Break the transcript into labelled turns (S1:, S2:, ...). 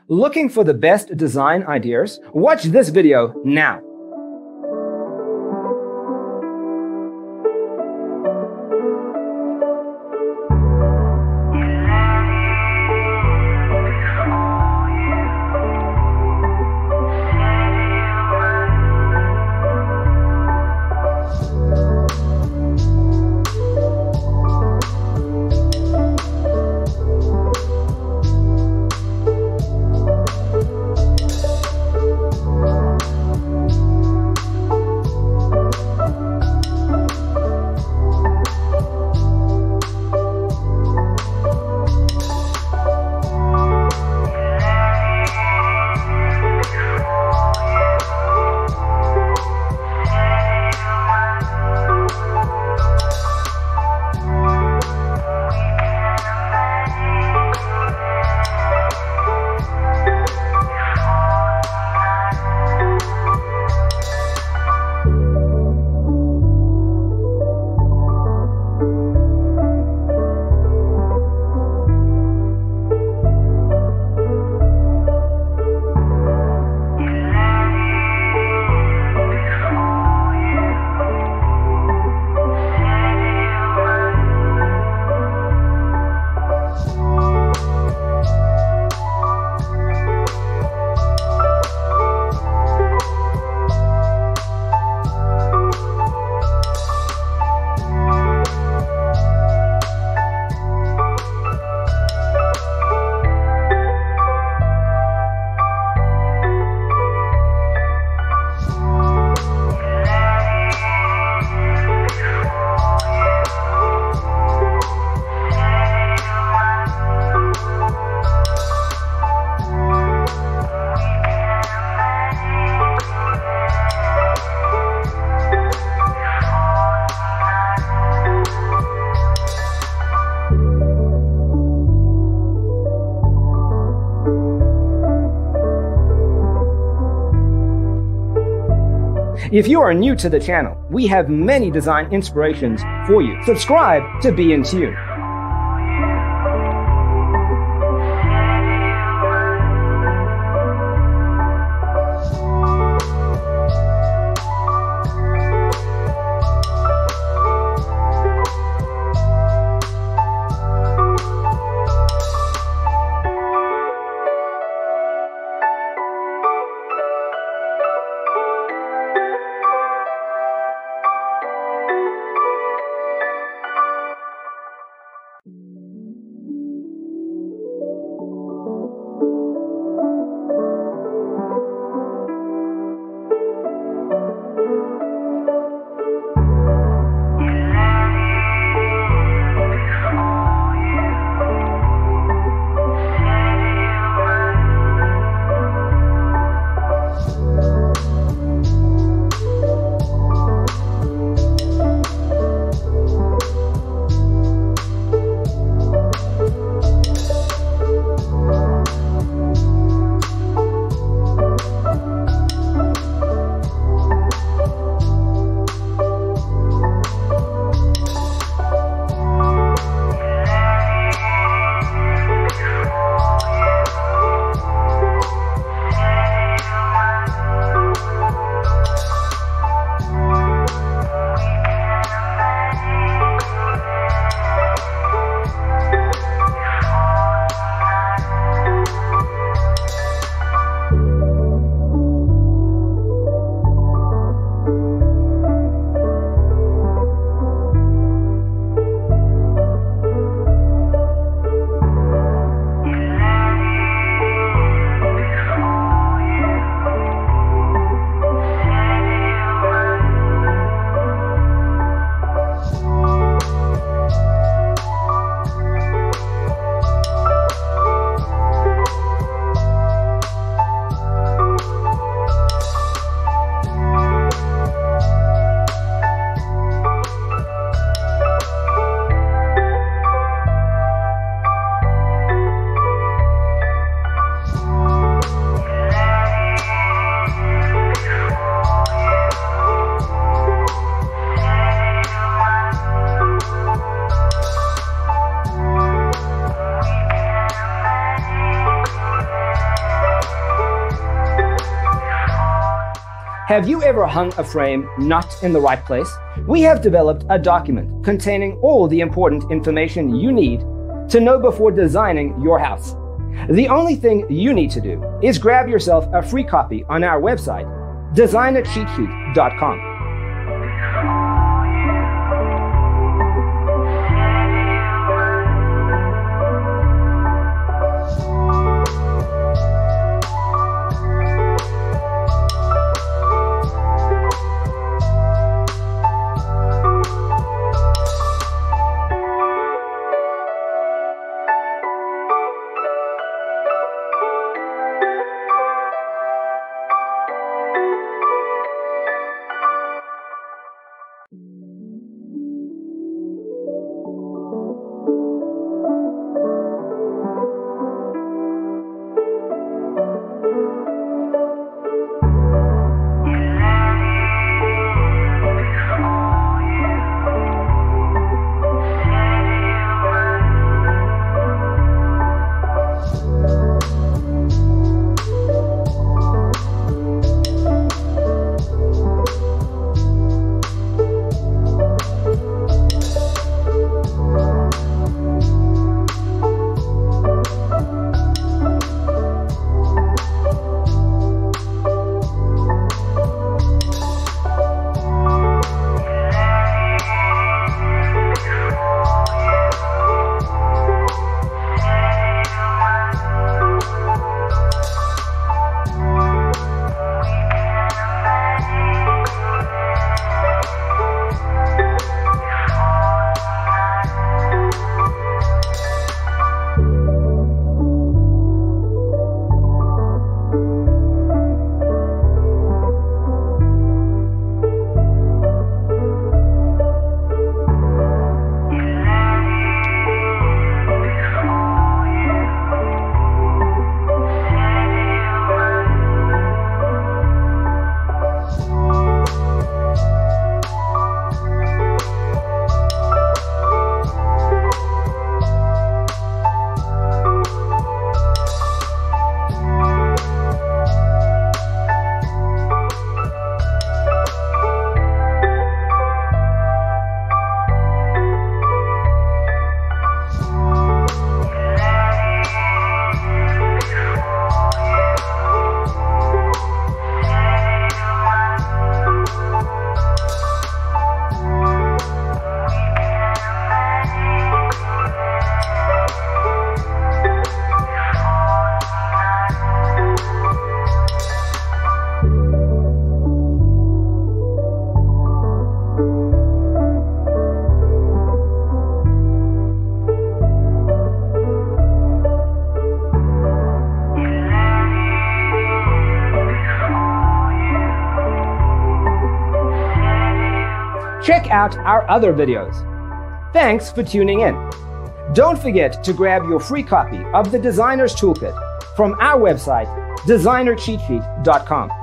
S1: Looking for the best design ideas? Watch this video now. If you are new to the channel, we have many design inspirations for you. Subscribe to be in tune. Have you ever hung a frame not in the right place? We have developed a document containing all the important information you need to know before designing your house. The only thing you need to do is grab yourself a free copy on our website, designercheatsheet.com. Check out our other videos. Thanks for tuning in. Don't forget to grab your free copy of the Designer's Toolkit from our website, designercheatsheet.com.